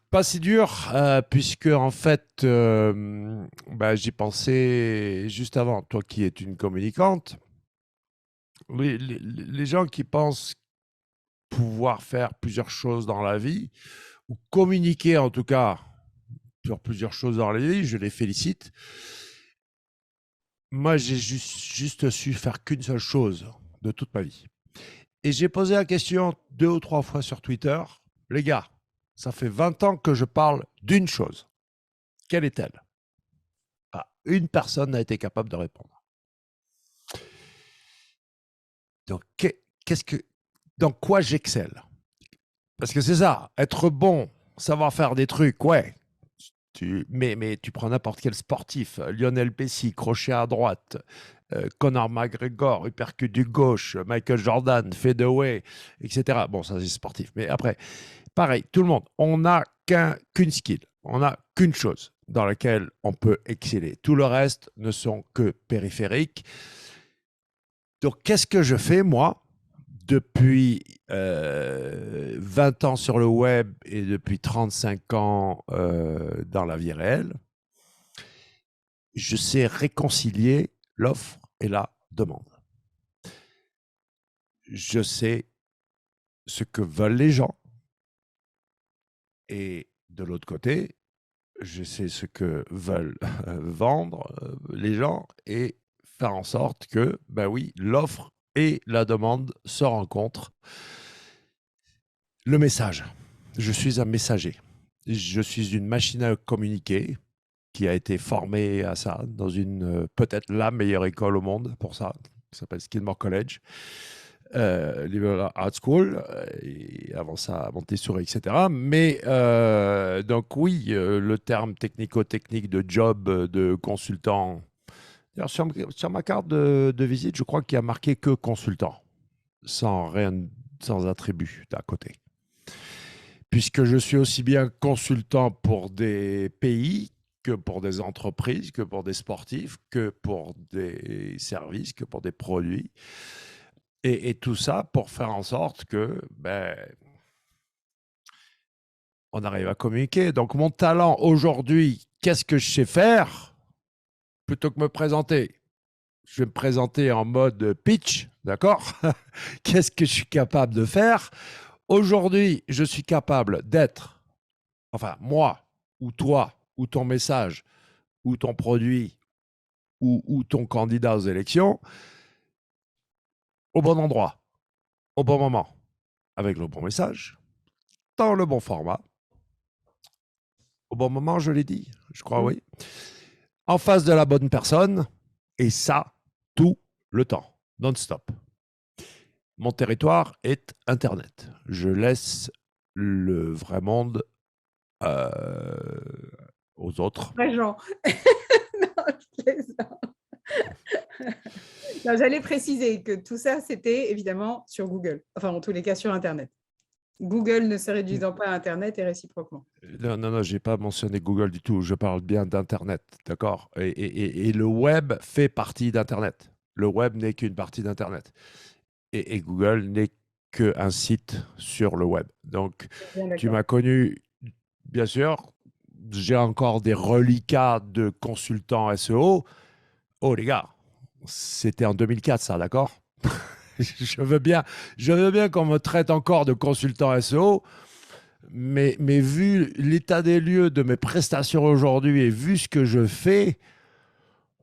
Pas si dur, puisque en fait, j'y pensais juste avant. Toi qui es une communicante, les gens qui pensent pouvoir faire plusieurs choses dans la vie, ou communiquer en tout cas sur plusieurs choses dans la vie, je les félicite. Moi, j'ai juste su faire qu'une seule chose de toute ma vie. Et j'ai posé la question 2 ou 3 fois sur Twitter. Les gars, ça fait 20 ans que je parle d'une chose. Quelle est-elle? Ah, une personne n'a été capable de répondre. Donc, qu'est-ce que, dans quoi j'excelle? Parce que c'est ça, être bon, savoir faire des trucs, ouais. Mais tu prends n'importe quel sportif, Lionel Messi, crochet à droite, Conor McGregor, uppercut du gauche, Michael Jordan, fadeaway, etc. Bon, ça c'est sportif. Mais après, pareil, tout le monde, on n'a qu'une skill, on n'a qu'une chose dans laquelle on peut exceller. Tout le reste ne sont que périphériques. Donc, qu'est-ce que je fais, moi, depuis 20 ans sur le web et depuis 35 ans dans la vie réelle? Je sais réconcilier l'offre et la demande. Je sais ce que veulent les gens et de l'autre côté, je sais ce que veulent vendre les gens et faire en sorte que, ben oui, l'offre et la demande se rencontrent. Le message. Je suis un messager. Je suis une machine à communiquer qui a été formée à ça dans peut-être la meilleure école au monde pour ça, qui s'appelle Skidmore College, Liberal Art School, et avant ça, à Montessori, etc. Mais donc oui, le terme technico-technique de job de consultant. D'ailleurs, sur ma carte de visite, je crois qu'il y a marqué que consultant, sans rien, sans attribut d'à côté. Puisque je suis aussi bien consultant pour des pays que pour des entreprises, que pour des sportifs, que pour des services, que pour des produits. Et tout ça pour faire en sorte que on arrive à communiquer. Donc mon talent aujourd'hui, qu'est-ce que je sais faire? Plutôt que me présenter, je vais me présenter en mode pitch, d'accord? Qu'est-ce que je suis capable de faire? Aujourd'hui, je suis capable d'être, enfin moi, ou toi, ou ton message, ou ton produit, ou ton candidat aux élections, au bon endroit, au bon moment, avec le bon message, dans le bon format, au bon moment, je l'ai dit, je crois, Mm. oui, en face de la bonne personne, et ça, tout le temps, non-stop. Mon territoire est Internet. Je laisse le vrai monde euh, aux autres. Vrai Jean. Non, je plaisante. Non, j'allais préciser que tout ça, c'était évidemment sur Google. Enfin, en tous les cas, sur Internet. Google ne se réduisant pas à Internet et réciproquement. Non, non, non, je n'ai pas mentionné Google du tout. Je parle bien d'Internet, d'accord? Et le web fait partie d'Internet. Le web n'est qu'une partie d'Internet. Et Google n'est qu'un site sur le web. Donc, Bien tu d'accord. m'as connu, bien sûr. J'ai encore des reliquats de consultants SEO. Oh, les gars, c'était en 2004, ça, d'accord? Je veux bien qu'on me traite encore de consultant SEO, mais vu l'état des lieux de mes prestations aujourd'hui et vu ce que je fais,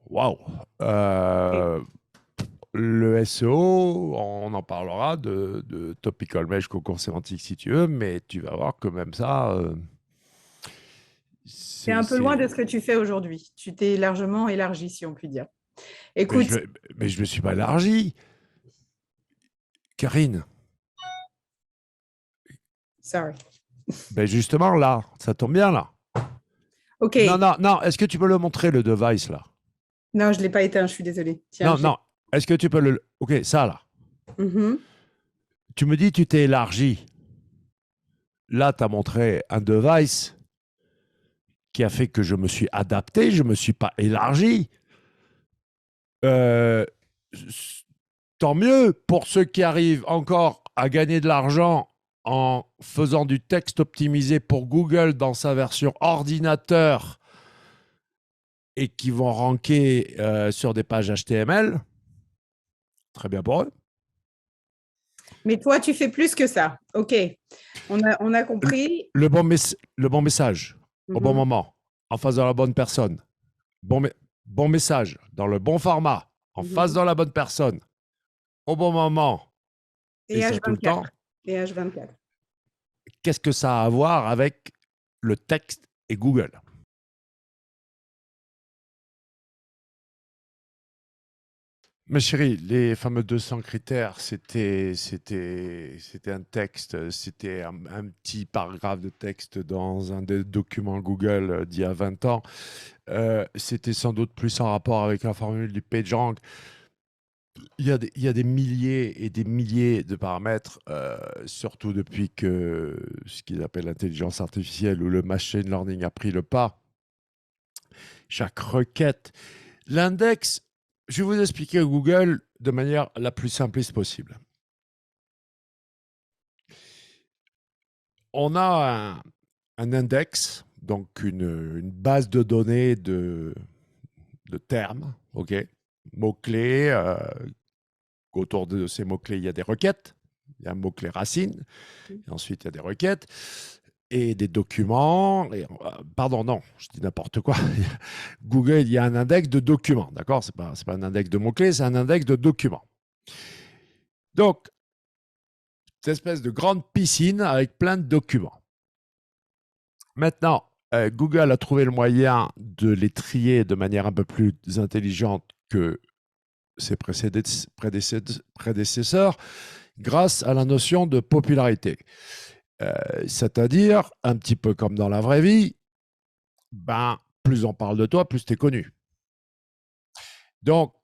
waouh! Et Le SEO, on en parlera de topical mesh, concours sémantique si tu veux, mais tu vas voir que même ça, c'est c'est. un peu loin de ce que tu fais aujourd'hui. Tu t'es largement élargi, si on peut dire. Mais Écoute, je me suis pas élargi, Karine. sorry. Ben justement, là, ça tombe bien, là. OK. Non, non, non, est-ce que tu peux le montrer, le device, là? Non, je ne l'ai pas éteint, je suis désolée. Tiens, Non, je l'ai. non, est-ce que tu peux le. Ok, ça, là. Mhm. Tu me dis, tu t'es élargi. Là, tu as montré un device qui a fait que je me suis adapté, je ne me suis pas élargi. Euh, tant mieux pour ceux qui arrivent encore à gagner de l'argent en faisant du texte optimisé pour Google dans sa version ordinateur et qui vont ranker sur des pages HTML. Très bien pour eux. Mais toi, tu fais plus que ça. OK. On a compris. Le bon message, au bon Mhm. moment, en face de la bonne personne. Bon message, dans le bon format, en face de la bonne personne, au bon moment, et ça tout le temps. Et H24. Qu'est-ce que ça a à voir avec le texte et Google? Ma chérie, les fameux 200 critères, c'était un texte, c'était un petit paragraphe de texte dans un des documents Google d'il y a 20 ans. C'était sans doute plus en rapport avec la formule du PageRank. Il y a des milliers et des milliers de paramètres, surtout depuis que ce qu'ils appellent l'intelligence artificielle ou le machine learning a pris le pas. Chaque requête, l'index, je vais vous expliquer Google de manière la plus simpliste possible. On a un index, donc une base de données de termes, ok, mots-clés. Autour de ces mots-clés, il y a des requêtes. Il y a un mot-clé racine. Et ensuite, il y a des requêtes et des documents. Pardon, non, je dis n'importe quoi. Google, il y a un index de documents, d'accord? Ce n'est pas un index de mots-clés, c'est un index de documents. Donc, cette espèce de grande piscine avec plein de documents. Maintenant, Google a trouvé le moyen de les trier de manière un peu plus intelligente que ses prédécesseurs grâce à la notion de popularité. C'est-à-dire, un petit peu comme dans la vraie vie, ben, plus on parle de toi, plus tu es connu. Donc,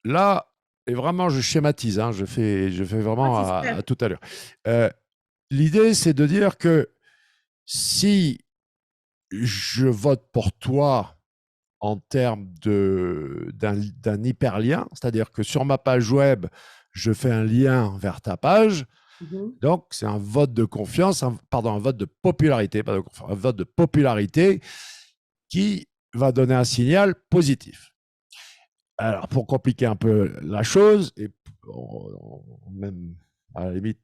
là, et vraiment, je schématise, hein, je fais vraiment à tout à l'heure. L'idée, c'est de dire que si je vote pour toi en termes d'un hyperlien, c'est-à-dire que sur ma page web, je fais un lien vers ta page, donc c'est un vote de confiance, un vote de popularité, un vote de popularité qui va donner un signal positif. Alors, pour compliquer un peu la chose, et même à la limite,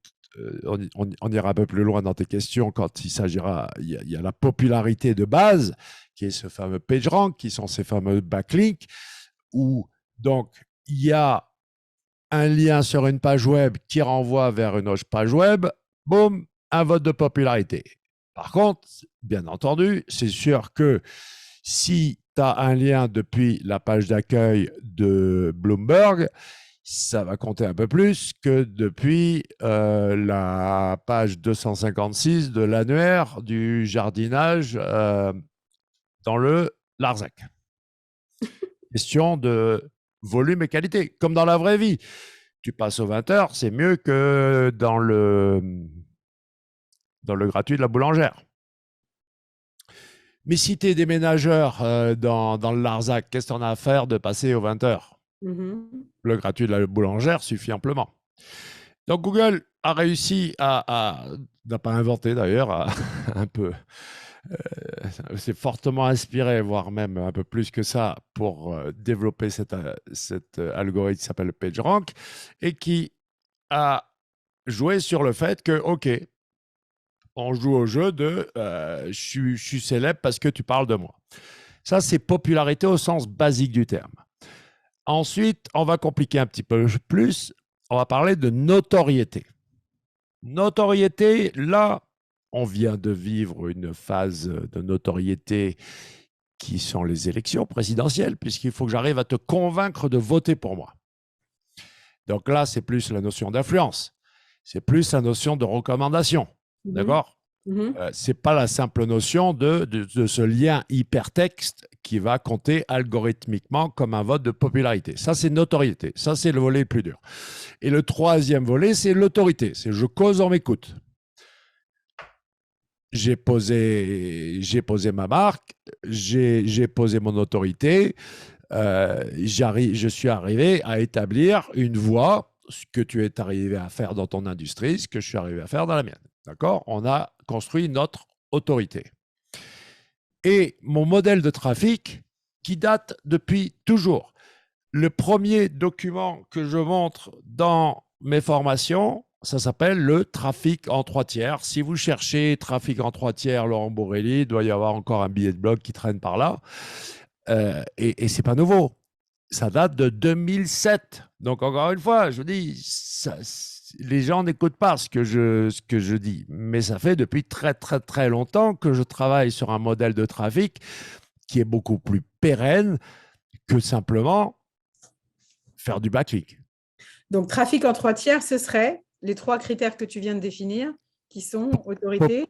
on ira un peu plus loin dans tes questions quand il s'agira, il y a la popularité de base, qui est ce fameux PageRank, qui sont ces fameux backlinks, où donc il y a un lien sur une page web qui renvoie vers une autre page web, boum, un vote de popularité. Par contre, bien entendu, c'est sûr que si tu as un lien depuis la page d'accueil de Bloomberg, ça va compter un peu plus que depuis la page 256 de l'annuaire du jardinage dans le Larzac. Question de volume et qualité, comme dans la vraie vie. Tu passes aux 20 heures, c'est mieux que dans le gratuit de la boulangère. Mais si tu es déménageur dans le Larzac, qu'est-ce que tu en as à faire de passer aux 20 heures? Le gratuit de la boulangère suffit amplement. Donc Google a réussi n'a pas inventé d'ailleurs, un peu, c'est fortement inspiré, voire même un peu plus que ça, pour développer cet algorithme qui s'appelle le PageRank et qui a joué sur le fait que, OK, on joue au jeu de je suis célèbre parce que tu parles de moi. Ça, c'est popularité au sens basique du terme. Ensuite, on va compliquer un petit peu plus. On va parler de notoriété. Notoriété, là, on vient de vivre une phase de notoriété qui sont les élections présidentielles, puisqu'il faut que j'arrive à te convaincre de voter pour moi. Donc là, c'est plus la notion d'influence. C'est plus la notion de recommandation. D'accord? Ce n'est pas la simple notion de ce lien hypertexte qui va compter algorithmiquement comme un vote de popularité. Ça, c'est notoriété. Ça, c'est le volet le plus dur. Et le troisième volet, c'est l'autorité. C'est je cause, on m'écoute. J'ai posé ma marque, j'ai posé mon autorité, je suis arrivé à établir une voie, ce que tu es arrivé à faire dans ton industrie, ce que je suis arrivé à faire dans la mienne. D'accord? On a construit notre autorité. Et mon modèle de trafic qui date depuis toujours. Le premier document que je montre dans mes formations, ça s'appelle le trafic en 3/3. Si vous cherchez trafic en 3/3, Laurent Borelli, il doit y avoir encore un billet de blog qui traîne par là. Et ce n'est pas nouveau. Ça date de 2007. Donc, encore une fois, je dis, les gens n'écoutent pas ce que je dis. Mais ça fait depuis très, très, très longtemps que je travaille sur un modèle de trafic qui est beaucoup plus pérenne que simplement faire du backlink. Donc, trafic en 3/3, ce serait les 3 critères que tu viens de définir, qui sont autorité.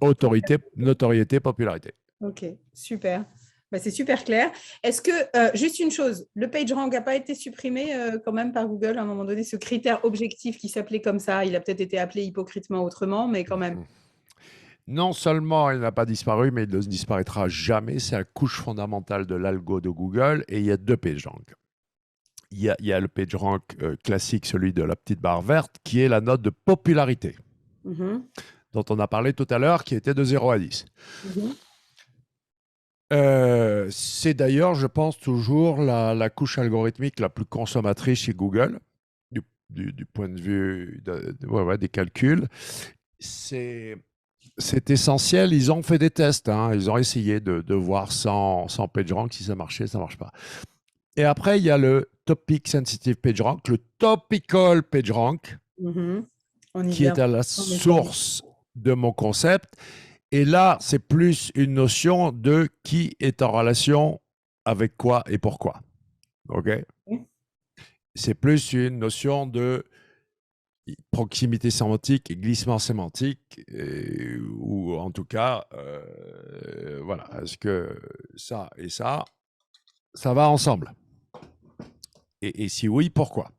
Autorité, notoriété, popularité. Ok, super. Bah, c'est super clair. Est-ce que, juste une chose, le PageRank n'a pas été supprimé quand même par Google à un moment donné, ce critère objectif qui s'appelait comme ça, il a peut-être été appelé hypocritement autrement, mais quand même. Non seulement il n'a pas disparu, mais il ne disparaîtra jamais. C'est la couche fondamentale de l'algo de Google et il y a 2 PageRank. Il y a le PageRank classique, celui de la petite barre verte, qui est la note de popularité, dont on a parlé tout à l'heure, qui était de 0 à 10. C'est d'ailleurs, je pense, toujours la couche algorithmique la plus consommatrice chez Google, du point de vue des calculs. C'est essentiel. Ils ont fait des tests. Hein. Ils ont essayé de voir sans PageRank si ça marchait, ça ne marche pas. Et après, il y a le Topic Sensitive PageRank, le Topical PageRank, qui est à la source de mon concept. Et là, c'est plus une notion de qui est en relation avec quoi et pourquoi. OK? C'est plus une notion de proximité sémantique et glissement sémantique, ou en tout cas, voilà, est-ce que ça et ça va ensemble? Et si oui, pourquoi?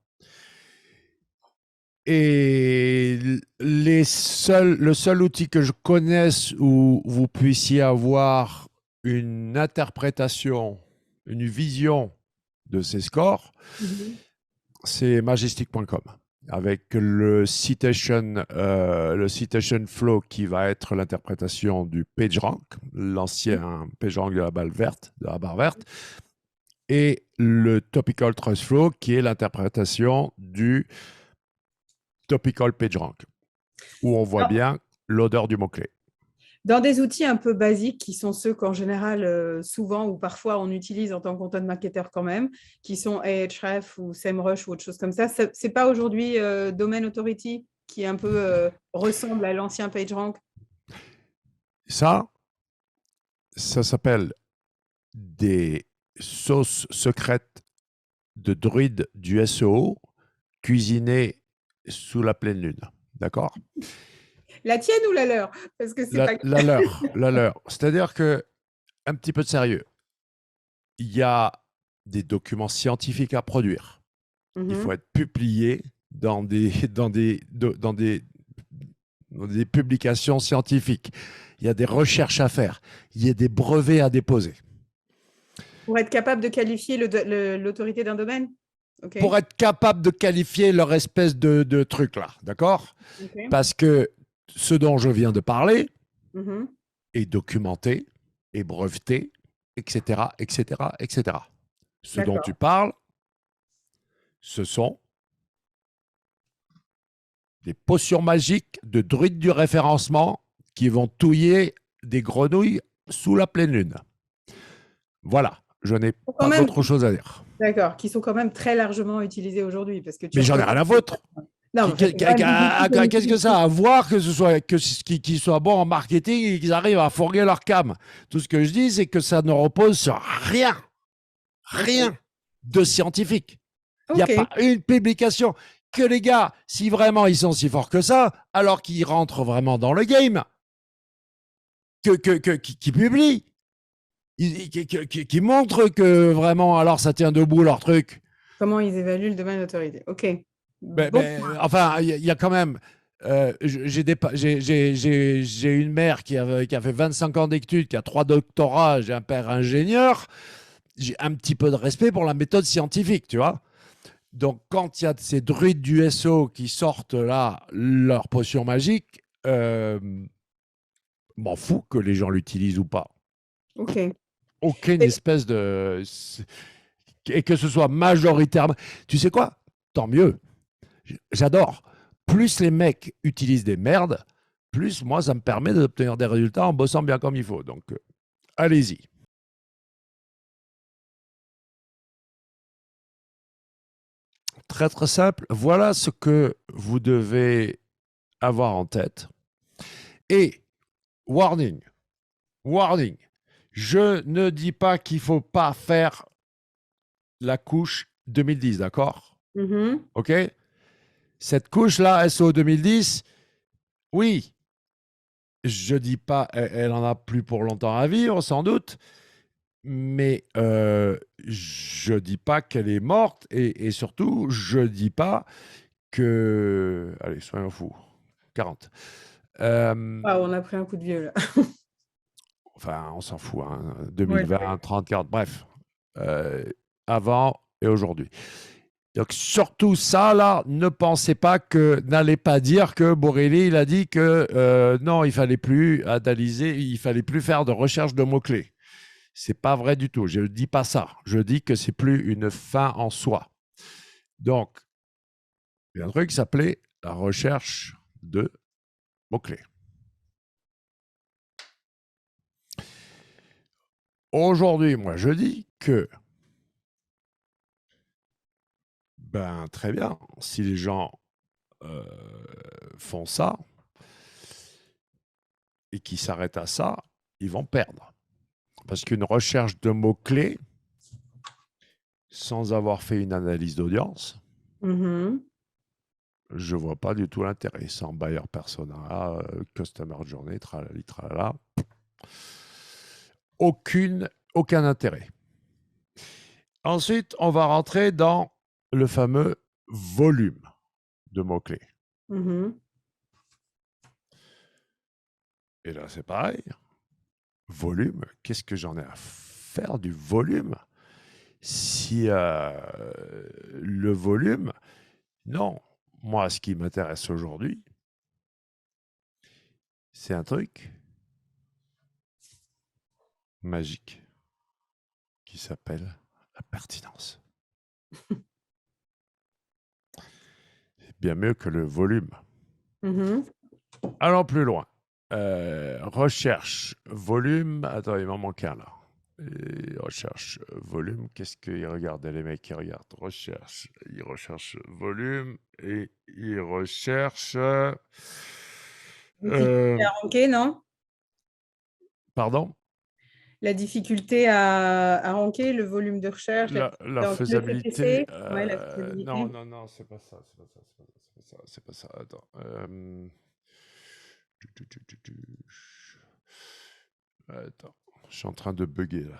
Et le seul outil que je connaisse où vous puissiez avoir une interprétation, une vision de ces scores, c'est majestic.com, avec le citation flow qui va être l'interprétation du PageRank, l'ancien PageRank de la barre verte, et le Topical Trust Flow qui est l'interprétation du Topical PageRank, où on voit bien l'odeur du mot-clé. Dans des outils un peu basiques, qui sont ceux qu'en général, souvent ou parfois on utilise en tant que content marketer quand même, qui sont Ahrefs ou SEMrush ou autre chose comme ça, ce n'est pas aujourd'hui Domain Authority qui un peu ressemble à l'ancien PageRank? Ça s'appelle des sauces secrètes de druides du SEO cuisinées sous la pleine lune. D'accord? La tienne ou la leur? Parce que c'est la leur. C'est-à-dire que, un petit peu de sérieux, il y a des documents scientifiques à produire. Il faut être publié dans des publications scientifiques. Il y a des recherches à faire. Il y a des brevets à déposer. Pour être capable de qualifier l'autorité d'un domaine? Okay. Pour être capable de qualifier leur espèce de truc là, d'accord? Okay. Parce que ce dont je viens de parler est documenté, est breveté, etc., etc., etc. Ce dont tu parles, ce sont des potions magiques de druides du référencement qui vont touiller des grenouilles sous la pleine lune. Voilà, je n'ai pas d'autre chose à dire. D'accord, qui sont quand même très largement utilisés aujourd'hui. Mais j'en ai rien à foutre. Qu'est-ce que ça a à voir que ce soit qu'ils soient bons en marketing et qu'ils arrivent à fourguer leur cam? Tout ce que je dis, c'est que ça ne repose sur rien de scientifique. Il n'y a pas une publication. Que les gars, si vraiment ils sont si forts que ça, alors qu'ils rentrent vraiment dans le game, qui publient, qui montrent que vraiment, alors ça tient debout leur truc. Comment ils évaluent le domaine d'autorité? Ok. Enfin, il y a quand même. J'ai une mère qui a fait 25 ans d'études, qui a 3 doctorats, j'ai un père ingénieur. J'ai un petit peu de respect pour la méthode scientifique, tu vois. Donc, quand il y a ces druides du SO qui sortent là, leur potion magique, m'en fous que les gens l'utilisent ou pas. Ok. Aucune Et- espèce de... Et que ce soit majoritairement... Tu sais quoi? Tant mieux. J'adore. Plus les mecs utilisent des merdes, plus moi, ça me permet d'obtenir des résultats en bossant bien comme il faut. Donc, allez-y. Très, très simple. Voilà ce que vous devez avoir en tête. Et, warning, warning, je ne dis pas qu'il ne faut pas faire la couche 2010, d'accord? Mhm. OK? Cette couche-là, SO 2010, oui, je dis pas, elle en a plus pour longtemps à vivre, sans doute, mais je dis pas qu'elle est morte et surtout, je dis pas que... Allez, soyons fous. 40. Ah, on a pris un coup de vieux là. Enfin, on s'en fout, hein, Ouais. 2020, 30, 40, bref. Euh, avant et aujourd'hui. Donc, surtout ça, là, ne pensez pas que, n'allez pas dire que Borelli, il a dit que non, il fallait plus analyser, il fallait plus faire de recherche de mots-clés. C'est pas vrai du tout. Je ne dis pas ça. Je dis que c'est plus une fin en soi. Donc, il y a un truc qui s'appelait la recherche de mots-clés. Aujourd'hui, moi, je dis que, ben, très bien, si les gens font ça et qui s'arrêtent à ça, ils vont perdre. Parce qu'une recherche de mots-clés, sans avoir fait une analyse d'audience, Mhm. je ne vois pas du tout l'intérêt. Sans buyer persona, customer journey, tralali, tralala. Aucun intérêt. Ensuite, on va rentrer dans le fameux volume de mots-clés. Mhm. Et là, c'est pareil. Volume, qu'est-ce que j'en ai à faire du volume? Si le volume, non. Moi, ce qui m'intéresse aujourd'hui, c'est un truc magique qui s'appelle la pertinence. C'est bien mieux que le volume. Mhm. Allons plus loin. Recherche, volume. Attends, il m'en manque un là. Recherche, volume. Qu'est-ce qu'ils regardaient les mecs qui regardent? Recherche. Ils recherchent volume et ils recherchent. Difficulté à ranker, non? Pardon? La difficulté à ranker, le volume de recherche, La donc le faisabilité. CPC, ouais, la Non, faisabilité. non, non, c'est pas ça. C'est pas ça. C'est pas ça. C'est pas ça. Attends. Attends. Je suis en train de bugger là.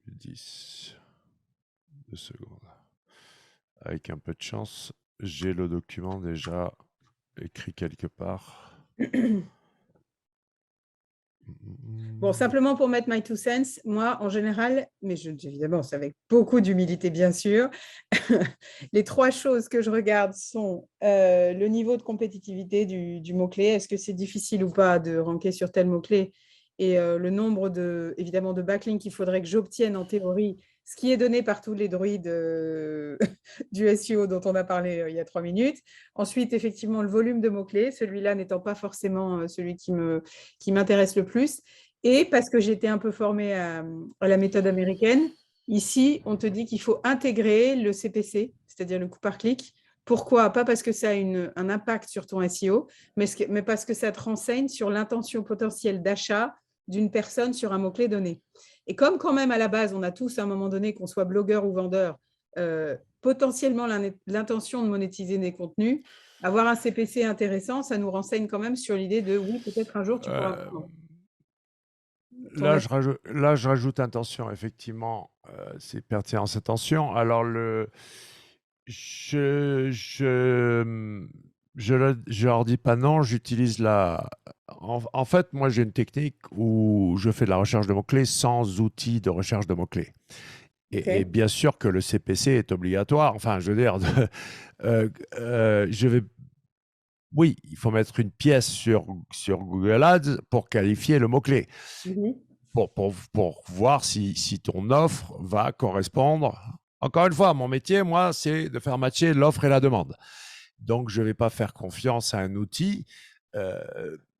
2010. 2 secondes. Avec un peu de chance, j'ai le document déjà écrit quelque part. Bon, simplement pour mettre my two cents, moi, en général, mais évidemment, c'est avec beaucoup d'humilité, bien sûr, les trois choses que je regarde sont le niveau de compétitivité du mot-clé. Est-ce que c'est difficile ou pas de ranker sur tel mot-clé? Et le nombre évidemment, de backlinks qu'il faudrait que j'obtienne en théorie, ce qui est donné par tous les druides du SEO dont on a parlé il y a 3 minutes. Ensuite, effectivement, le volume de mots-clés, celui-là n'étant pas forcément celui qui m'intéresse le plus. Et parce que j'ai été un peu formée à la méthode américaine, ici, on te dit qu'il faut intégrer le CPC, c'est-à-dire le coût par clic. Pourquoi? Pas parce que ça a un impact sur ton SEO, mais parce que ça te renseigne sur l'intention potentielle d'achat d'une personne sur un mot-clé donné. Et comme quand même à la base, on a tous à un moment donné, qu'on soit blogueur ou vendeur, potentiellement l'intention de monétiser des contenus, avoir un CPC intéressant, ça nous renseigne quand même sur l'idée de oui, peut-être un jour tu pourras Euh, vendre. Ton là, avis? je rajoute intention, effectivement, c'est pertinent cette intention. Alors, je leur dis pas non, j'utilise la. En fait, moi, j'ai une technique où je fais de la recherche de mots-clés sans outil de recherche de mots-clés. Et Ok. bien sûr que le CPC est obligatoire. Enfin, je veux dire, je vais Oui, il faut mettre une pièce sur Google Ads pour qualifier le mot-clé, Mhm. pour voir si ton offre va correspondre. Encore une fois, mon métier, moi, c'est de faire matcher l'offre et la demande. Donc, je ne vais pas faire confiance à un outil,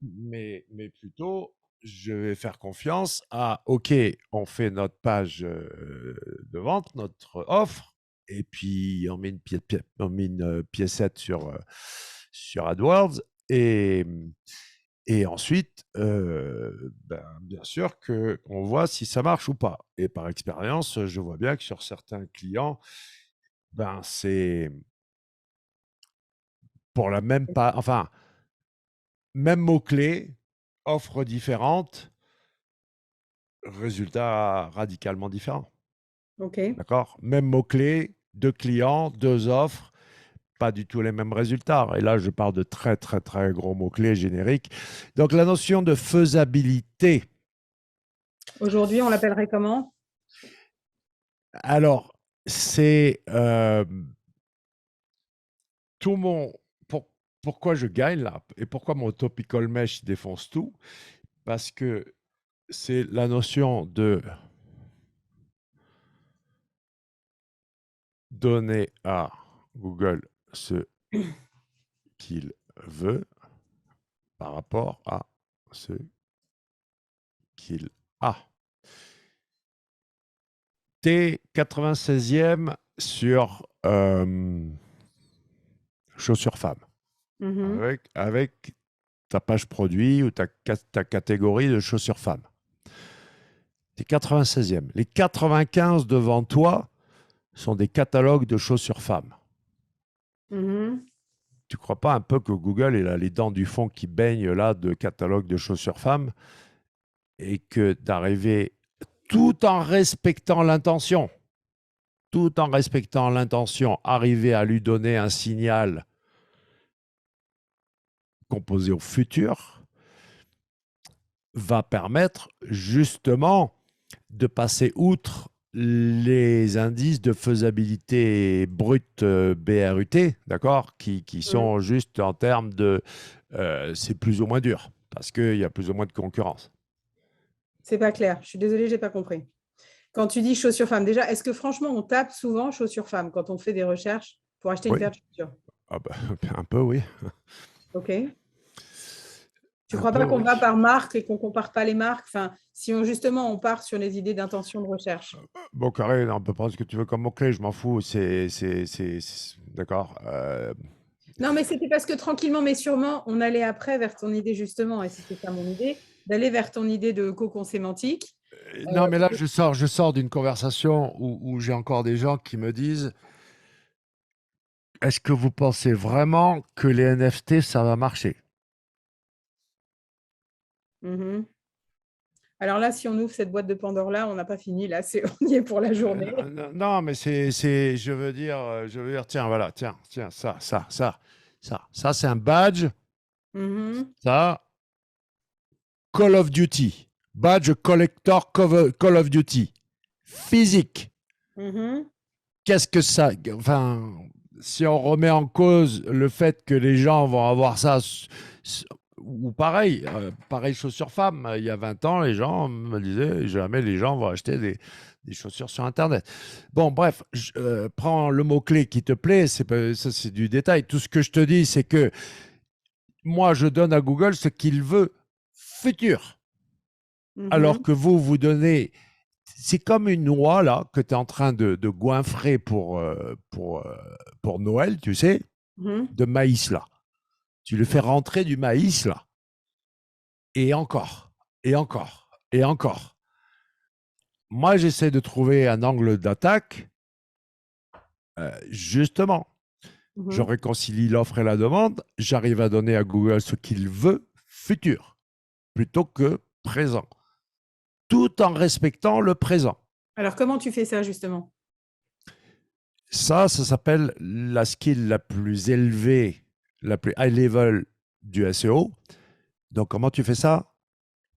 mais plutôt, je vais faire confiance à, OK, on fait notre page de vente, notre offre, et puis on met une piécette sur AdWords, et, et ensuite, bien sûr qu'on voit si ça marche ou pas. Et par expérience, je vois bien que sur certains clients, c'est pour la même pas, enfin, même mot-clé, offre différente, résultat radicalement différent. OK. D'accord? Même mot-clé, deux clients, deux offres, pas du tout les mêmes résultats. Et là, je parle de très, très, très gros mots-clés génériques. Donc, la notion de faisabilité. Aujourd'hui, on l'appellerait comment? Alors, c'est tout mon. Pourquoi je gagne là et pourquoi mon topical mesh défonce tout? Parce que c'est la notion de donner à Google ce qu'il veut par rapport à ce qu'il a. T'es 96e sur chaussures femmes, Mhm. avec ta page produit ou ta catégorie de chaussures femmes. T'es 96e. Les 95 devant toi sont des catalogues de chaussures femmes. Mhm. Tu crois pas un peu que Google il a les dents du fond qui baignent là de catalogues de chaussures femmes et que d'arriver tout en respectant l'intention, arriver à lui donner un signal composé au futur va permettre justement de passer outre les indices de faisabilité brute BRUT, d'accord, qui Mhm. sont juste en termes de c'est plus ou moins dur parce qu'il y a plus ou moins de concurrence. C'est pas clair. Je suis désolée, j'ai pas compris. Quand tu dis chaussures femmes, déjà, est-ce que franchement, on tape souvent chaussures femmes quand on fait des recherches pour acheter une Oui, paire de chaussures? ah bah, un peu, oui. OK. Tu ne Un crois peu, pas qu'on oui. va par marque et qu'on ne compare pas les marques? Enfin, si on justement on part sur les idées d'intention de recherche. Bon, carré, on peut prendre ce que tu veux comme mot-clé, je m'en fous. D'accord. Non, mais c'était parce que tranquillement, mais sûrement, on allait après vers ton idée justement, et c'était ça mon idée, d'aller vers ton idée de cocon sémantique. Non, mais là, je sors d'une conversation où j'ai encore des gens qui me disent est-ce que vous pensez vraiment que les NFT, ça va marcher? Mhm. Alors là, si on ouvre cette boîte de Pandore-là, on n'a pas fini. Là, on y est pour la journée. Non, mais je veux dire, tiens, voilà, tiens, ça, c'est un badge, Mhm. ça, Call of Duty, badge collector Call of Duty, physique. Mhm. Qu'est-ce que ça, enfin, si on remet en cause le fait que les gens vont avoir ça, ou pareil chaussures femmes, il y a 20 ans, les gens me disaient jamais les gens vont acheter des chaussures sur Internet. Bon, bref, prends le mot-clé qui te plaît, ça c'est du détail. Tout ce que je te dis, c'est que moi, je donne à Google ce qu'il veut futur. Alors Mhm. que vous donnez, c'est comme une noix là que tu es en train de goinfrer pour Noël, tu sais, Mhm. de maïs là. Tu le fais rentrer du maïs là, et encore, et encore, et encore. Moi, j'essaie de trouver un angle d'attaque, justement. Je Mhm. réconcilie l'offre et la demande, j'arrive à donner à Google ce qu'il veut futur, plutôt que présent, tout en respectant le présent. Alors, comment tu fais ça justement? Ça s'appelle la skill la plus élevée, la plus high level du SEO. Donc, comment tu fais ça?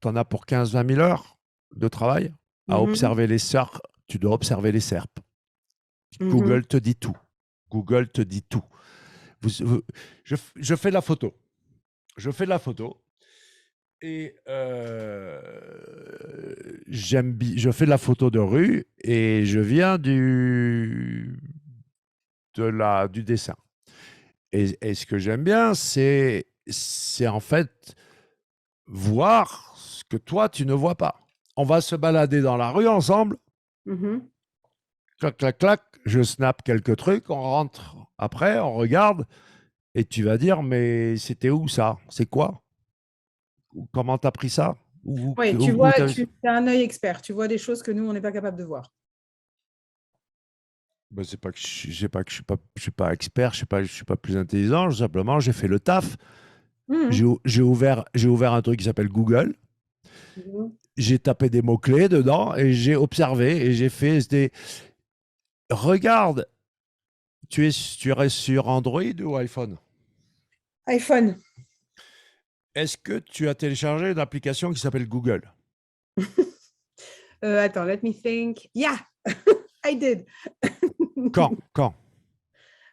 Tu en as pour 15-20 000 heures de travail à Mhm. observer les SERPs. Tu dois observer les SERPs. Mhm. Google te dit tout. Google te dit tout. Je fais la photo. je fais de la photo et je fais de la photo de rue et je viens du dessin. Et ce que j'aime bien, c'est en fait voir ce que toi, tu ne vois pas. On va se balader dans la rue ensemble, Mhm. clac, clac, clac, je snap quelques trucs, on rentre après, on regarde, et tu vas dire, mais c'était où ça? C'est quoi? Comment t'as pris ça? Oui, tu Où vois, t'as vu ça? tu as un œil expert. Tu vois des choses que nous, on n'est pas capable de voir. Ben, c'est pas que je suis pas expert, je suis pas plus intelligent, simplement j'ai fait le taf. Mhm. J'ai ouvert un truc qui s'appelle Google. Mhm. J'ai tapé des mots-clés dedans et j'ai observé et j'ai fait des. Regarde, tu es sur Android ou iPhone? iPhone. Est-ce que tu as téléchargé une application qui s'appelle Google? Attends, let me think. Yeah, I did. Quand?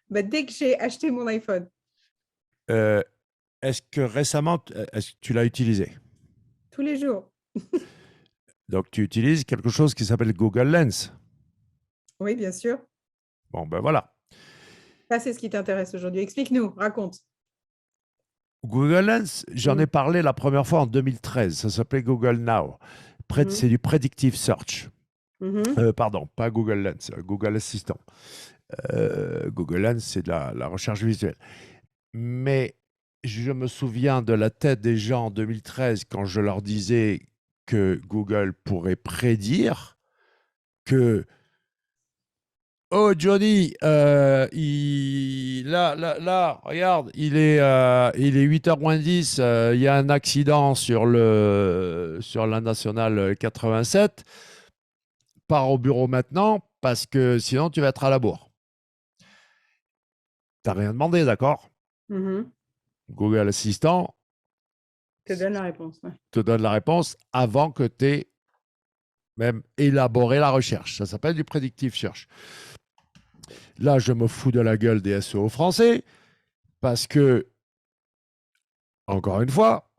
Bah, dès que j'ai acheté mon iPhone, Euh, Est-ce que récemment, est-ce que tu l'as utilisé? tous les jours. Donc, tu utilises quelque chose qui s'appelle Google Lens. Oui, bien sûr. Bon, ben voilà. Ça, c'est ce qui t'intéresse aujourd'hui. Explique-nous, raconte. Google Lens, j'en ai Mhm. parlé la première fois en 2013. Ça s'appelait Google Now. C'est Mhm. du predictive search. Mhm. Pardon, pas Google Lens, Google Assistant. Google Lens, c'est de la recherche visuelle. Mais je me souviens de la tête des gens en 2013 quand je leur disais que Google pourrait prédire que oh Johnny, là, regarde, il est 8h moins 10, il y a un accident sur la nationale 87, pars au bureau maintenant parce que sinon tu vas être à la bourre. T'as rien demandé, d'accord? Mhm. Google Assistant Te donne la réponse. Ouais. te donne la réponse avant que tu aies même élaboré la recherche. Ça s'appelle du predictive search. Là, je me fous de la gueule des SEO français parce que, encore une fois,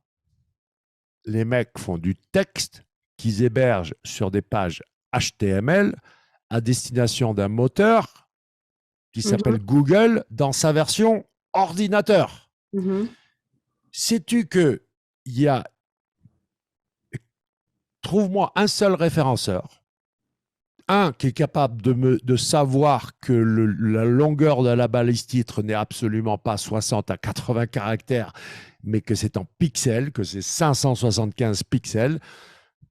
les mecs font du texte qu'ils hébergent sur des pages HTML à destination d'un moteur qui Mhm. s'appelle Google dans sa version ordinateur. Mhm. Sais-tu que il y a, trouve-moi un seul référenceur, un qui est capable de savoir que la longueur de la balise titre n'est absolument pas 60 à 80 caractères, mais que c'est en pixels, que c'est 575 pixels.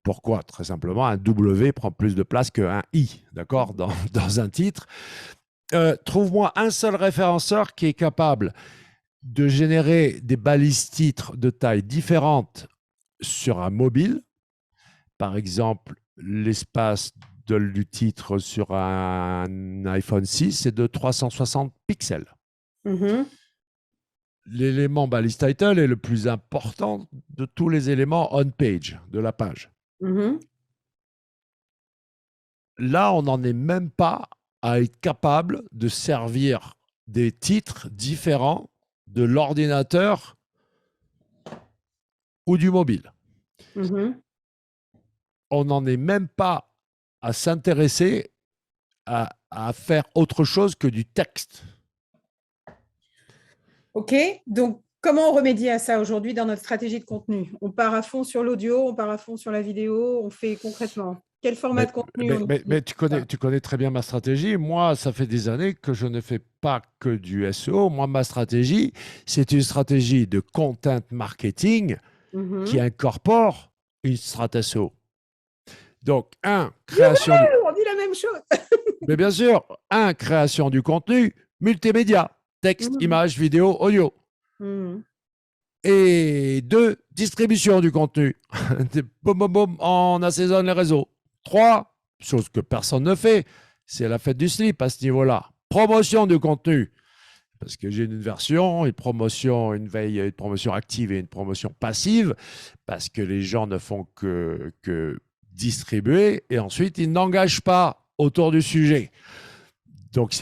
Pourquoi? Très simplement, un W prend plus de place qu'un I, d'accord, dans un titre. Trouve-moi un seul référenceur qui est capable de générer des balises titres de taille différente sur un mobile. Par exemple, l'espace du titre sur un iPhone 6, c'est de 360 pixels. Mhm. L'élément balise title est le plus important de tous les éléments on-page de la page. Mhm. Là, on n'en est même pas à être capable de servir des titres différents de l'ordinateur ou du mobile. Mhm. On n'en est même pas à s'intéresser à faire autre chose que du texte. OK, donc comment on remédie à ça aujourd'hui dans notre stratégie de contenu? On part à fond sur l'audio, on part à fond sur la vidéo, on fait concrètement quel format Mais, de contenu on utilise mais pour ça? tu connais très bien ma stratégie. Moi, ça fait des années que je ne fais pas que du SEO. Moi, ma stratégie, c'est une stratégie de content marketing qui Mhm. incorpore une stratégie SEO. Donc, création du. On dit la même chose. Mais bien sûr, création du contenu multimédia, texte, Mhm. image, vidéo, audio. Mhm. Et deux, distribution du contenu. Boum, boum, boum, on assaisonne les réseaux. Trois, chose que personne ne fait, c'est la fête du slip à ce niveau-là. Promotion du contenu. Parce que j'ai une version, une promotion, une promotion active et une promotion passive, parce que les gens ne font que distribuer et ensuite ils n'engagent pas autour du sujet. Donc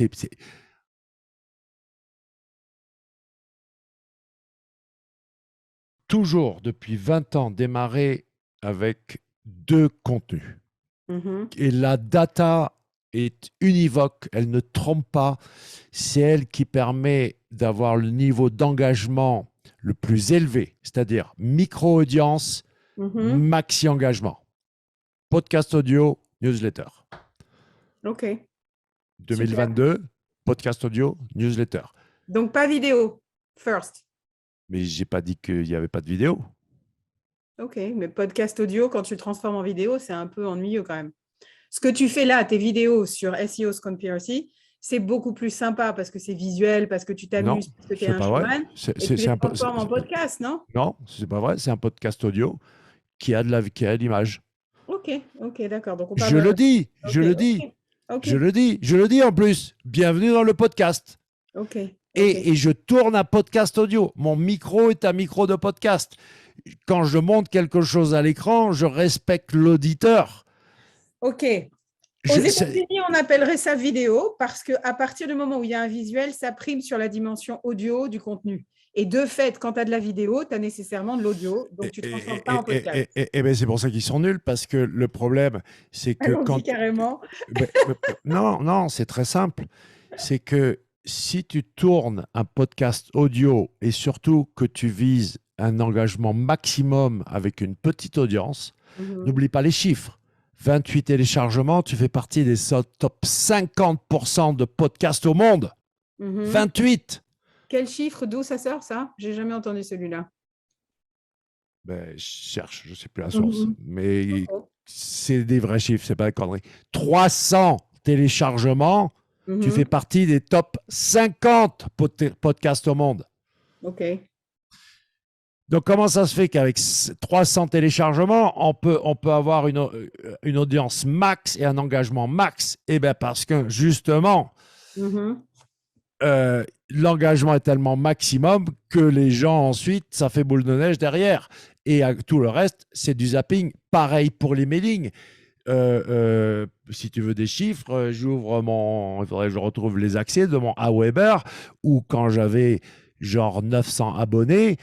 toujours, depuis 20 ans, démarré avec 2 contenus. Et la data est univoque, elle ne trompe pas. C'est elle qui permet d'avoir le niveau d'engagement le plus élevé, c'est-à-dire micro-audience, maxi-engagement. Podcast audio, newsletter. OK. 2022, podcast audio, newsletter. Donc, pas vidéo, first. Mais je n'ai pas dit qu'il n'y avait pas de vidéo. OK, mais podcast audio, quand tu le transformes en vidéo, c'est un peu ennuyeux quand même. Ce que tu fais là, tes vidéos sur SEO's Conspiracy, c'est beaucoup plus sympa parce que c'est visuel, parce que tu t'amuses, parce que tu es un showman. Et tu les transformes en podcast, non? Non, c'est pas vrai. C'est un podcast audio qui a de l'image. OK, d'accord. Donc on Je le dis, je le dis en plus. Bienvenue dans le podcast. OK. Et je tourne un podcast audio. Mon micro est un micro de podcast. Quand je montre quelque chose à l'écran, je respecte l'auditeur. OK. Aux États-Unis, on appellerait ça vidéo parce qu'à partir du moment où il y a un visuel, ça prime sur la dimension audio du contenu. Et de fait, quand tu as de la vidéo, tu as nécessairement de l'audio, donc tu ne transformes pas en podcast. Et ben c'est pour ça qu'ils sont nuls, parce que le problème, c'est que quand… carrément. Non, c'est très simple. C'est que si tu tournes un podcast audio et surtout que tu vises un engagement maximum avec une petite audience, n'oublie pas les chiffres. 28 téléchargements, tu fais partie des top 50% de podcasts au monde. 28. Quel chiffre, d'où ça sort ça? J'ai jamais entendu celui-là. Ben, je cherche, je ne sais plus la source. Mais c'est des vrais chiffres, c'est pas des conneries. 300 téléchargements, tu fais partie des top 50 podcasts au monde. OK. Donc, comment ça se fait qu'avec 300 téléchargements, on peut avoir une audience max et un engagement max? Eh bien, parce que, justement, l'engagement est tellement maximum que les gens, ensuite, ça fait boule de neige derrière. Et tout le reste, c'est du zapping. Pareil pour les mailings. Si tu veux des chiffres, j'ouvre il faudrait que je retrouve les accès de mon Aweber, où quand j'avais genre 900 abonnés,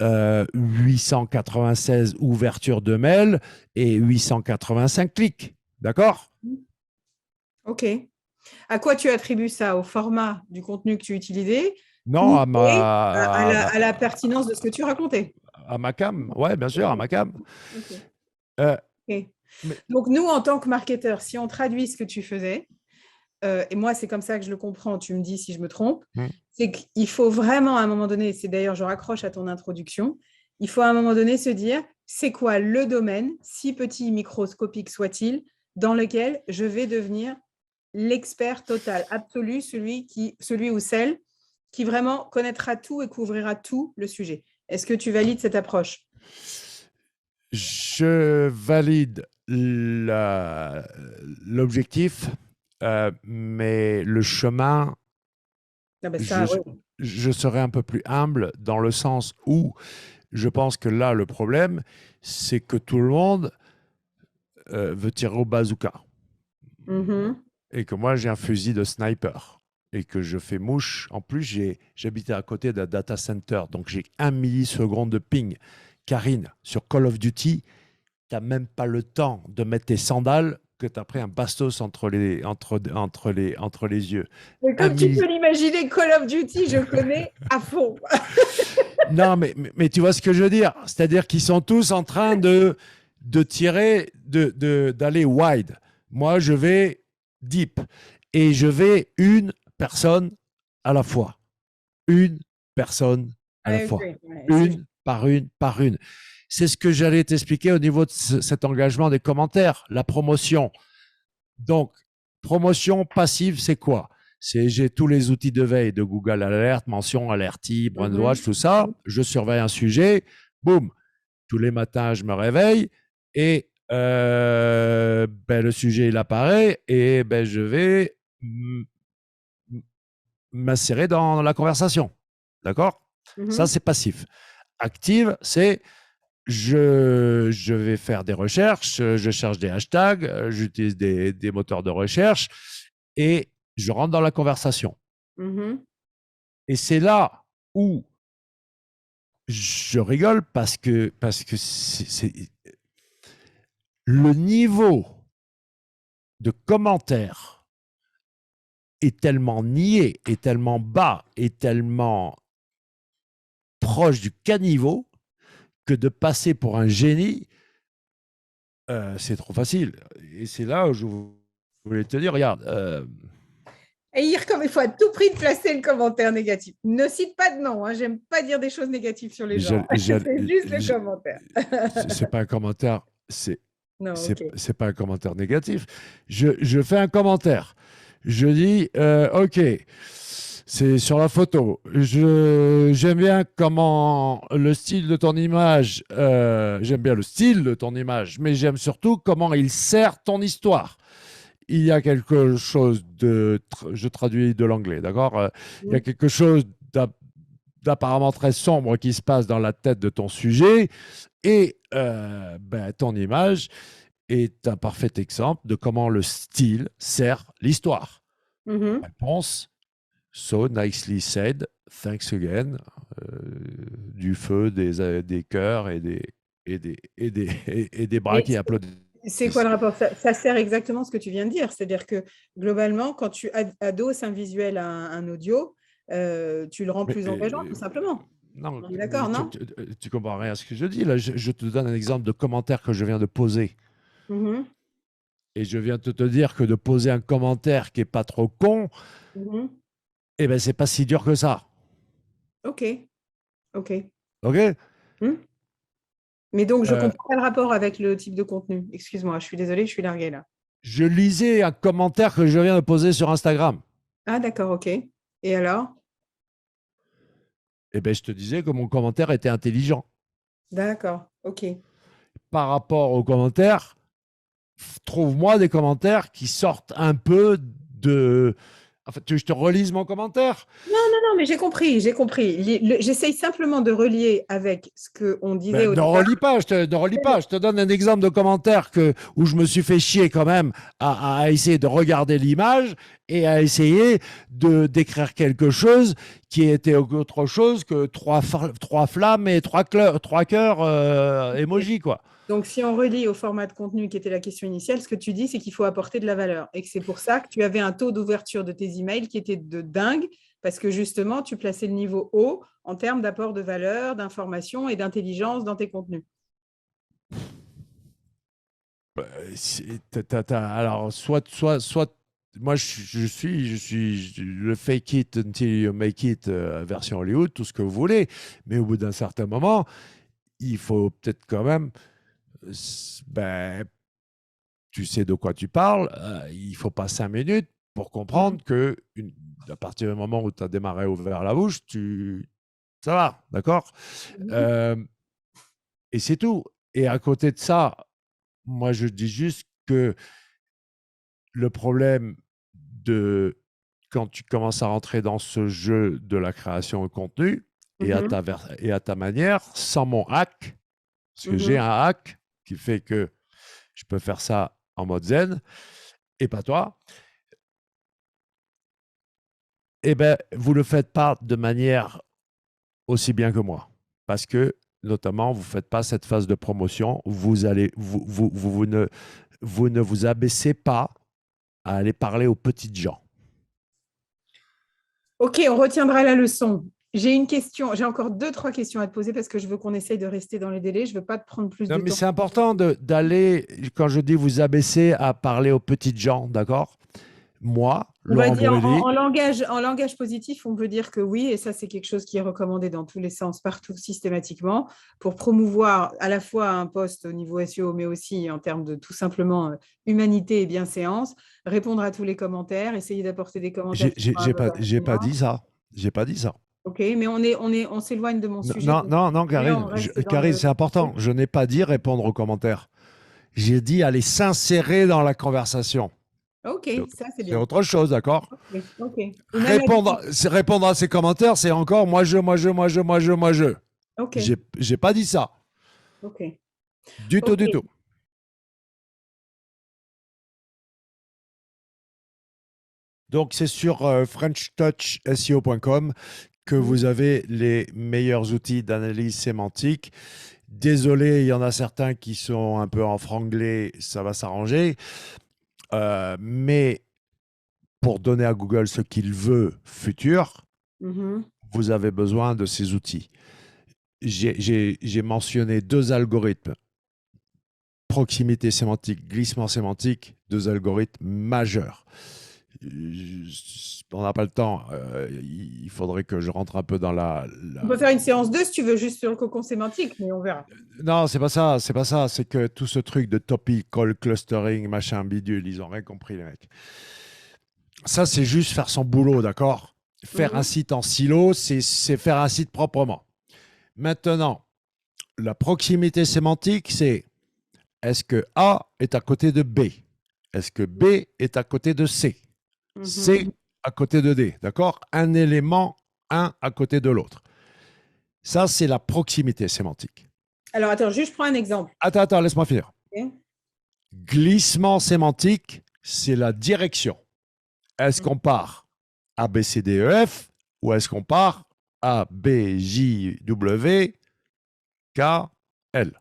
896 ouvertures de mails et 885 clics. D'accord? OK. À quoi tu attribues ça? Au format du contenu que tu utilisais? Non, à la pertinence de ce que tu racontais? À ma cam, ouais, bien sûr, à ma cam. Okay. Donc, nous, en tant que marketeur, si on traduit ce que tu faisais, et moi, c'est comme ça que je le comprends, tu me dis si je me trompe, c'est qu'il faut vraiment, à un moment donné, c'est d'ailleurs, je raccroche à ton introduction, il faut à un moment donné se dire, c'est quoi le domaine, si petit, microscopique soit-il, dans lequel je vais devenir l'expert total, absolu, celui ou celle qui vraiment connaîtra tout et couvrira tout le sujet. Est-ce que tu valides cette approche? Je valide l'objectif, mais le chemin, je serais un peu plus humble dans le sens où je pense que là, le problème, c'est que tout le monde veut tirer au bazooka. Et que moi, j'ai un fusil de sniper et que je fais mouche. En plus, j'habitais à côté d'un data center, donc j'ai 1 milliseconde de ping. Karine, sur Call of Duty, tu n'as même pas le temps de mettre tes sandales que tu as pris un bastos entre les yeux. Mais comme tu peux l'imaginer, Call of Duty, je connais à fond. Non, mais tu vois ce que je veux dire? C'est-à-dire qu'ils sont tous en train de tirer, d'aller wide. Moi, je vais deep. Et je vais une personne à la fois. Une personne à la fois. Une par une. C'est ce que j'allais t'expliquer au niveau de cet engagement des commentaires, la promotion. Donc, promotion passive, c'est quoi? J'ai tous les outils de veille de Google Alert, mention, Alerty, Brandwatch, tout ça. Je surveille un sujet. Boum. Tous les matins, je me réveille et le sujet, il apparaît et je vais m'insérer dans la conversation. D'accord? Ça, c'est passif. Active, c'est je vais faire des recherches, je cherche des hashtags, j'utilise des moteurs de recherche et je rentre dans la conversation. Et c'est là où je rigole parce que le niveau de commentaires est tellement niais, est tellement bas, est tellement proche du caniveau que de passer pour un génie, c'est trop facile. Et c'est là où je voulais te dire, regarde, Et il faut à tout prix de placer le commentaire négatif. Ne cite pas de nom, hein, j'aime pas dire des choses négatives sur les gens. C'est juste le commentaire. c'est pas un commentaire, Non, ok. c'est pas un commentaire négatif. Je fais un commentaire. Je dis, OK, c'est sur la photo. J'aime bien comment le style de ton image, j'aime bien le style de ton image, mais j'aime surtout comment il sert ton histoire. Il y a quelque chose de, je traduis de l'anglais, d'accord. Il y a quelque chose d'apparemment très sombre qui se passe dans la tête de ton sujet et ben, ton image est un parfait exemple de comment le style sert l'histoire. Mhm. Réponse, so nicely said, thanks again, du feu, des cœurs et des bras Et qui applaudissent. c'est quoi le rapport? Ça sert exactement ce que tu viens de dire. C'est-à-dire que globalement, quand tu adoses un visuel à un audio, tu le rends Mais, plus engageant, tout simplement. non, On est d'accord, non? tu comprends rien à ce que je dis. Là, je te donne un exemple de commentaire que je viens de poser. Mhm. Et je viens de te dire que de poser un commentaire qui est pas trop con, Mhm. eh ben, c'est pas si dur que ça. Ok, ok. OK? Hmm. Mais donc, je Euh, comprends pas le rapport avec le type de contenu. Excuse-moi, je suis désolée, je suis larguée là. je lisais un commentaire que je viens de poser sur Instagram. Ah, d'accord, ok. Et alors? Eh ben, je te disais que mon commentaire était intelligent. D'accord, ok. Par rapport aux commentaires, trouve-moi des commentaires qui sortent un peu de. Enfin, tu veux que je te relise mon commentaire? Non, mais j'ai compris, j'ai compris. J'essaye simplement de relier avec ce qu'on disait Ben, au ne départ. relis pas, ne relis pas. Je te donne un exemple de commentaire où je me suis fait chier quand même à essayer de regarder l'image et à essayer de d'écrire quelque chose qui était autre chose que trois flammes et trois cœurs emoji, quoi. Donc, si on relie au format de contenu qui était la question initiale, ce que tu dis, c'est qu'il faut apporter de la valeur et que c'est pour ça que tu avais un taux d'ouverture de tes emails qui était de dingue parce que justement, tu plaçais le niveau haut en termes d'apport de valeur, d'information et d'intelligence dans tes contenus. Alors, soit, moi, je suis le fake it until you make it version Hollywood, tout ce que vous voulez. Mais au bout d'un certain moment, il faut peut-être quand même, ben, tu sais de quoi tu parles. Il faut pas 5 minutes pour Mhm. comprendre que à partir du moment où tu as démarré ouvert la bouche, ça va, d'accord. Mhm. Euh, et c'est tout. Et à côté de ça, moi, je dis juste que le problème de quand tu commences à rentrer dans ce jeu de la création de contenu Mhm. et à ta manière, sans mon hack, parce que j'ai Mhm. un hack qui fait que je peux faire ça en mode zen, et pas toi, eh ben, vous ne le faites pas de manière aussi bien que moi. Parce que, notamment, vous ne faites pas cette phase de promotion, vous ne vous abaissez pas à aller parler aux petites gens. Ok, on retiendra la leçon. J'ai une question, j'ai encore deux, trois questions à te poser parce que je veux qu'on essaye de rester dans les délais. Je ne veux pas te prendre plus Non, de mais temps. c'est important d'aller, quand je dis vous abaisser, à parler aux petites gens, d'accord? Moi, On va Laurent dire Bruni, en langage positif, on peut dire que oui, et ça, c'est quelque chose qui est recommandé dans tous les sens, partout, systématiquement, pour promouvoir à la fois un poste au niveau SEO, mais aussi en termes de tout simplement humanité et bienséance, répondre à tous les commentaires, essayer d'apporter des commentaires qui sont un peu j'ai pas pertinents. dit ça. J'ai pas dit ça. Ok, mais on s'éloigne de mon Non, sujet. non, Donc, non, non, là, on Karine, reste dans Karine, le. c'est important. Je n'ai pas dit répondre aux commentaires. J'ai dit aller s'insérer dans la conversation. Ok, ça, c'est C'est bien. autre chose, d'accord? Ok, ok. Ou même la discussion. Répondre à ces commentaires, c'est encore moi, je, moi, je, moi, je, moi, je, moi, je. Ok, J'ai pas dit ça. ok, Du tout, du ok. tout. Donc, c'est sur FrenchTouchSEO.com que vous avez les meilleurs outils d'analyse sémantique. Désolé, il y en a certains qui sont un peu en franglais, ça va s'arranger. Mais pour donner à Google ce qu'il veut futur, vous avez besoin de ces outils. J'ai mentionné 2 algorithmes, proximité sémantique, glissement sémantique, 2 algorithmes majeurs. On n'a pas le temps. Il faudrait que je rentre un peu dans On peut faire une séance 2 si tu veux, juste sur le cocon sémantique, mais on verra. Non, c'est pas ça. C'est pas ça. C'est que tout ce truc de topical clustering, machin bidule, ils ont rien compris, les mecs. Ça, c'est juste faire son boulot, d'accord? Faire un site en silo, c'est faire un site proprement. Maintenant, la proximité sémantique, c'est est-ce que A est à côté de B? Est-ce que B est à côté de C? C à côté de D, d'accord? Un élément, un à côté de l'autre. Ça, c'est la proximité sémantique. Alors, attends, juste prends un exemple. Attends, laisse-moi finir. Okay. Glissement sémantique, c'est la direction. Est-ce qu'on part A, B, C, D, E, F ou est-ce qu'on part A, B, J, W, K, L?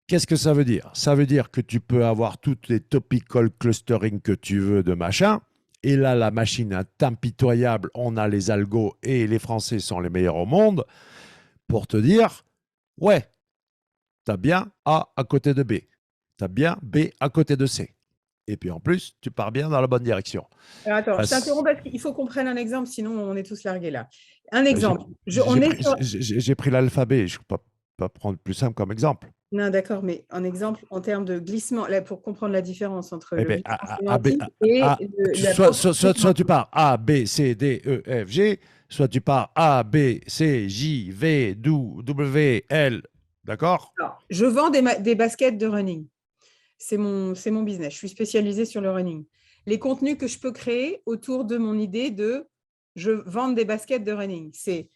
Qu'est-ce que ça veut dire? Ça veut dire que tu peux avoir toutes les topical clustering que tu veux de machin. Et là, la machine est impitoyable. On a les algos et les Français sont les meilleurs au monde pour te dire, ouais, tu as bien A à côté de B. Tu as bien B à côté de C. Et puis en plus, tu pars bien dans la bonne direction. Alors, attends, je t'interromps parce qu'il faut qu'on prenne un exemple, sinon on est tous largués là. Un exemple. J'ai pris l'alphabet, je ne peux pas prendre plus simple comme exemple. Non, d'accord, mais un exemple en termes de glissement, là, pour comprendre la différence entre le glissement sémantique et soit tu pars A, B, C, D, E, F, G, soit tu pars A, B, C, J, V, W, L, d'accord? Je vends des baskets de running. C'est mon business. Je suis spécialisée sur le running. Les contenus que je peux créer autour de mon idée de je vends des baskets de running, c'est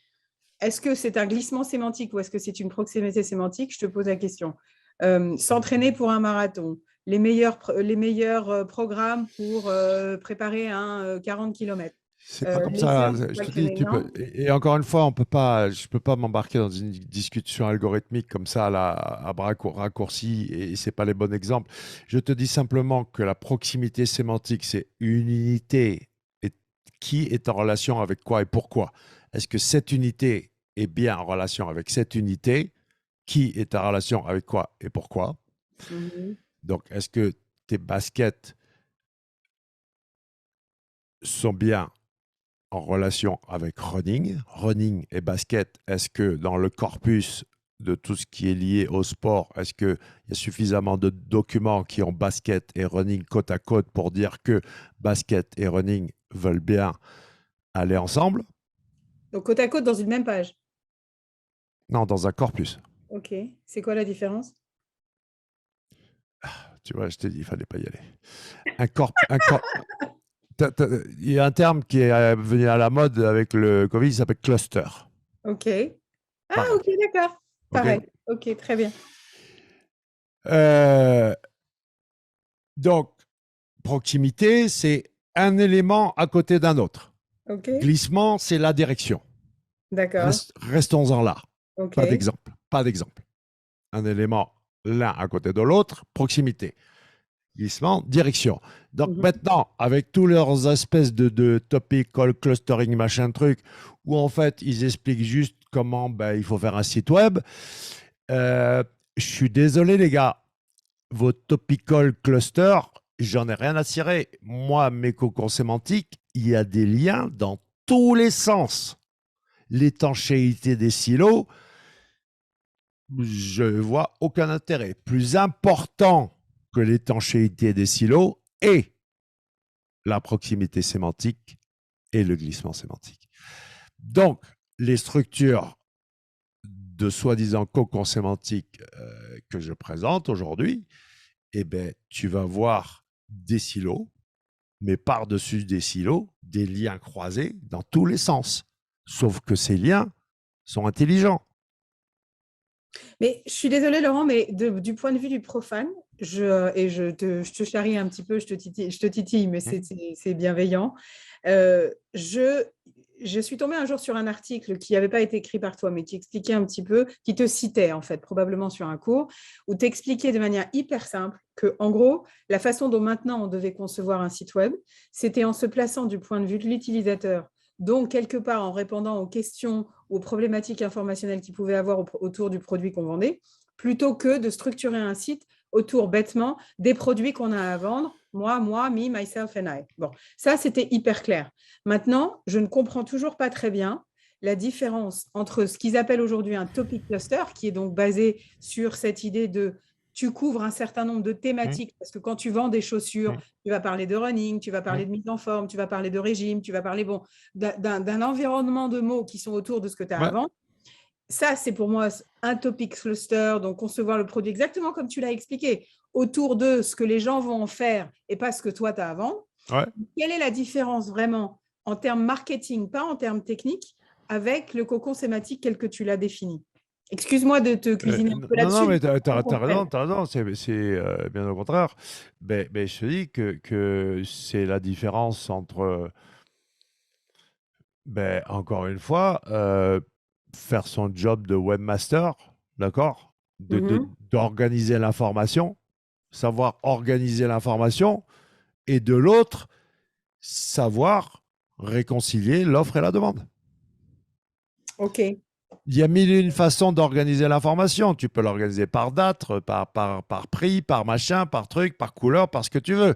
est-ce que c'est un glissement sémantique ou est-ce que c'est une proximité sémantique? Je te pose la question. S'entraîner pour un marathon, les meilleurs programmes pour préparer un 40 km. C'est pas comme ça. Je te dis, et encore une fois, je ne peux pas m'embarquer dans une discussion algorithmique comme ça à bras raccourcis et ce n'est pas les bons exemples. Je te dis simplement que la proximité sémantique, c'est une unité qui est en relation avec quoi et pourquoi. Est-ce que cette unité est bien en relation avec cette unité? Qui est en relation avec quoi et pourquoi? Donc, est-ce que tes baskets sont bien en relation avec running et basket? Est-ce que dans le corpus de tout ce qui est lié au sport, est-ce qu'il y a suffisamment de documents qui ont basket et running côte à côte pour dire que basket et running veulent bien aller ensemble? Donc, côte à côte dans une même page? Non, dans un corpus. Ok. C'est quoi la différence? Tu vois, je t'ai dit, il ne fallait pas y aller. Il y a un terme qui est venu à la mode avec le Covid, il s'appelle cluster. Ok. Ah, pareil. Ok, d'accord. Pareil. Ok, très bien. Donc, proximité, c'est un élément à côté d'un autre. Okay. Glissement, c'est la direction. D'accord. Restons-en là. Okay. Pas d'exemple. Un élément l'un à côté de l'autre, proximité. Glissement, direction. Donc maintenant, avec tous leurs espèces de topical clustering, machin truc, où en fait, ils expliquent juste comment il faut faire un site web, je suis désolé les gars, vos topical clusters, j'en ai rien à cirer. Moi, mes cocons sémantiques, il y a des liens dans tous les sens. L'étanchéité des silos, je vois aucun intérêt. Plus important que l'étanchéité des silos et la proximité sémantique et le glissement sémantique. Donc, les structures de soi-disant cocon sémantique que je présente aujourd'hui, eh ben, tu vas voir des silos, mais par-dessus des silos, des liens croisés dans tous les sens. Sauf que ces liens sont intelligents. Mais je suis désolée, Laurent, mais du point de vue du profane, je te charrie un petit peu, je te titille, mais c'est bienveillant. je suis tombée un jour sur un article qui n'avait pas été écrit par toi, mais qui expliquait un petit peu, qui te citait en fait, probablement sur un cours, où tu expliquais de manière hyper simple que, en gros, la façon dont maintenant on devait concevoir un site web, c'était en se plaçant du point de vue de l'utilisateur, donc quelque part en répondant aux questions ou aux problématiques informationnelles qu'il pouvait avoir autour du produit qu'on vendait, plutôt que de structurer un site autour bêtement des produits qu'on a à vendre, moi, me, myself and I. Bon, ça, c'était hyper clair. Maintenant, je ne comprends toujours pas très bien la différence entre ce qu'ils appellent aujourd'hui un topic cluster, qui est donc basé sur cette idée de tu couvres un certain nombre de Mmh, thématiques, parce que quand tu vends des chaussures, mmh, tu vas parler de running, tu vas mmh. parler de mise en forme, tu vas parler de régime, tu vas parler bon, d'un environnement de mots qui sont autour de ce que tu as à Ouais, vendre. Ça, c'est pour moi un topic cluster, donc concevoir le produit exactement comme tu l'as expliqué, autour de ce que les gens vont en faire et pas ce que toi, tu as à vendre. ouais. Quelle est la différence vraiment en termes marketing, pas en termes techniques, avec le cocon sématique tel que tu l'as défini? Excuse-moi de te cuisiner un peu Non, non, là-dessus, mais mais tu as, on comprenne. raison, bien au contraire. Mais je te dis que c'est la différence entre, encore une fois, faire son job de webmaster, d'accord? Mhm. D'organiser l'information, savoir organiser l'information, et de l'autre, savoir réconcilier l'offre et la demande. OK. Il y a mille et une façons d'organiser l'information. Tu peux l'organiser par date, par prix, par machin, par truc, par couleur, par ce que tu veux.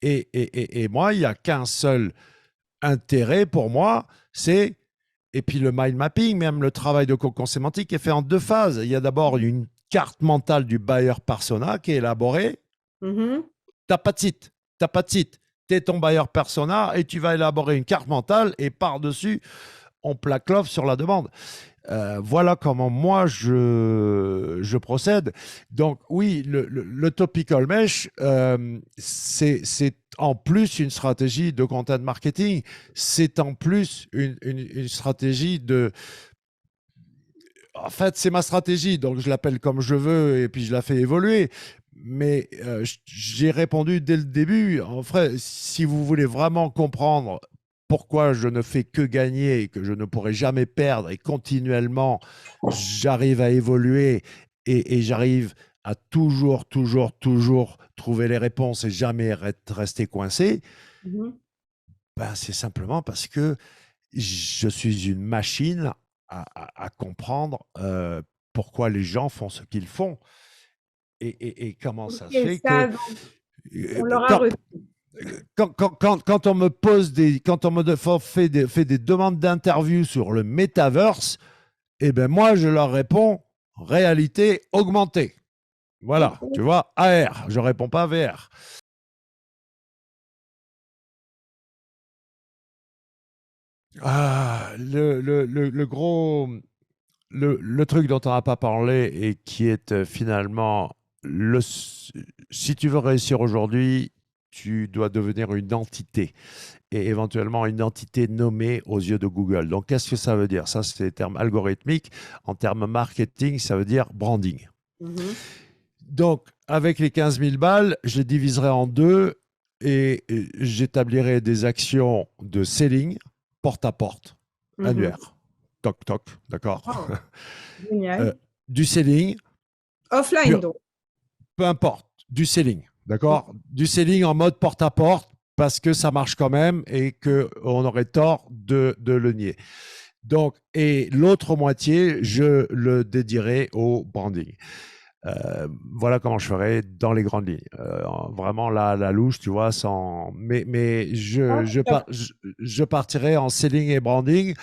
Et moi, il n'y a qu'un seul intérêt pour moi, c'est, et puis le mind mapping, même le travail de cocon sémantique est fait en deux phases. Il y a d'abord une carte mentale du buyer persona qui est élaborée. Mhm. T'as pas de site, t'as pas de site. Tu es ton buyer persona et tu vas élaborer une carte mentale et par-dessus, on plaque l'offre sur la demande. Voilà comment moi je procède. Donc oui, le topical mesh, c'est en plus une stratégie de content marketing, c'est en plus une stratégie de... En fait, c'est ma stratégie, donc je l'appelle comme je veux et puis je la fais évoluer. Mais j'ai répondu dès le début. En fait, si vous voulez vraiment comprendre pourquoi je ne fais que gagner et que je ne pourrai jamais perdre et continuellement, j'arrive à évoluer et j'arrive à toujours trouver les réponses et jamais rester coincé, Mhm. ben, c'est simplement parce que je suis une machine à comprendre pourquoi les gens font ce qu'ils font et comment ça se OK, fait que ça, donc, euh, on l'aura quand, reçu. quand on me pose quand on me fait des demandes d'interview sur le metaverse, eh ben moi je leur réponds réalité augmentée. Voilà, tu OK. vois, AR, je réponds pas VR. Le gros, le truc dont on n'a pas parlé et qui est finalement, si tu veux réussir aujourd'hui, tu dois devenir une entité et éventuellement une entité nommée aux yeux de Google. Donc, qu'est-ce que ça veut dire? Ça, c'est des termes algorithmiques. En termes marketing, ça veut dire branding. Mhm. Donc, avec les 15 000 balles, je les diviserai en deux et j'établirai des actions de selling porte-à-porte, Mhm. annuaire. Toc, toc, d'accord. Wow, Euh, génial. du selling, Offline, pur, donc. peu importe, du selling, Mhm. d'accord? Du selling en mode porte-à-porte parce que ça marche quand même et qu'on aurait tort de le nier. Donc, et l'autre moitié, je le dédierai au branding. Voilà comment je ferai dans les grandes lignes. Vraiment la louche, tu vois, sans. Mais Ah, top. je partirai en selling et branding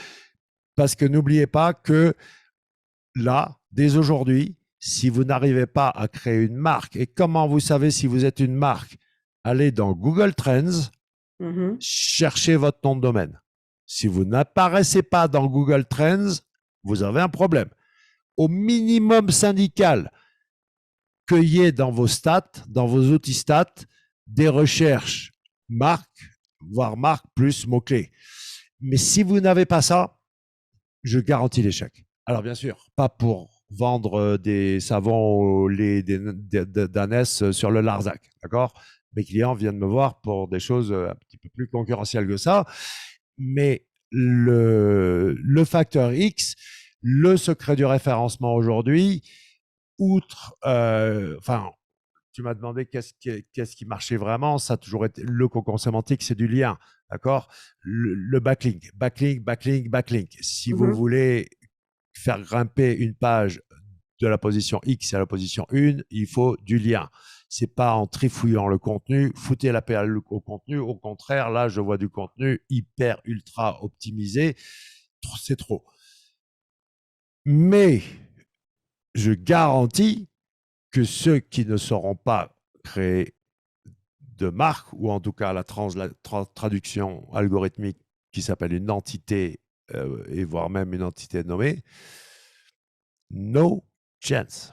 parce que n'oubliez pas que là, dès aujourd'hui, si vous n'arrivez pas à créer une marque, et comment vous savez si vous êtes une marque? Allez dans Google Trends, Mhm. cherchez votre nom de domaine. Si vous n'apparaissez pas dans Google Trends, vous avez un problème. Au minimum syndical, cueillez dans vos stats, dans vos outils stats, des recherches marques, voire marques plus mots-clés. Mais si vous n'avez pas ça, je garantis l'échec. Alors bien sûr, pas pour vendre des savons au lait d'ânesse sur le Larzac, d'accord? Mes clients viennent me voir pour des choses un petit peu plus concurrentielles que ça, mais le facteur X, le secret du référencement aujourd'hui, outre, enfin, tu m'as demandé qu'est-ce qui marchait vraiment. Ça a toujours été le cocon sémantique, c'est du lien, d'accord? Le backlink, backlink, backlink, backlink. Si vous Mhm. voulez faire grimper une page de la position X à la position 1, il faut du lien. C'est pas en trifouillant le contenu, foutez la paix au contenu. Au contraire, là, je vois du contenu hyper, ultra optimisé. C'est trop. Mais je garantis que ceux qui ne sauront pas créer de marque, ou en tout cas la traduction algorithmique qui s'appelle une entité, et voire même une entité nommée, no chance.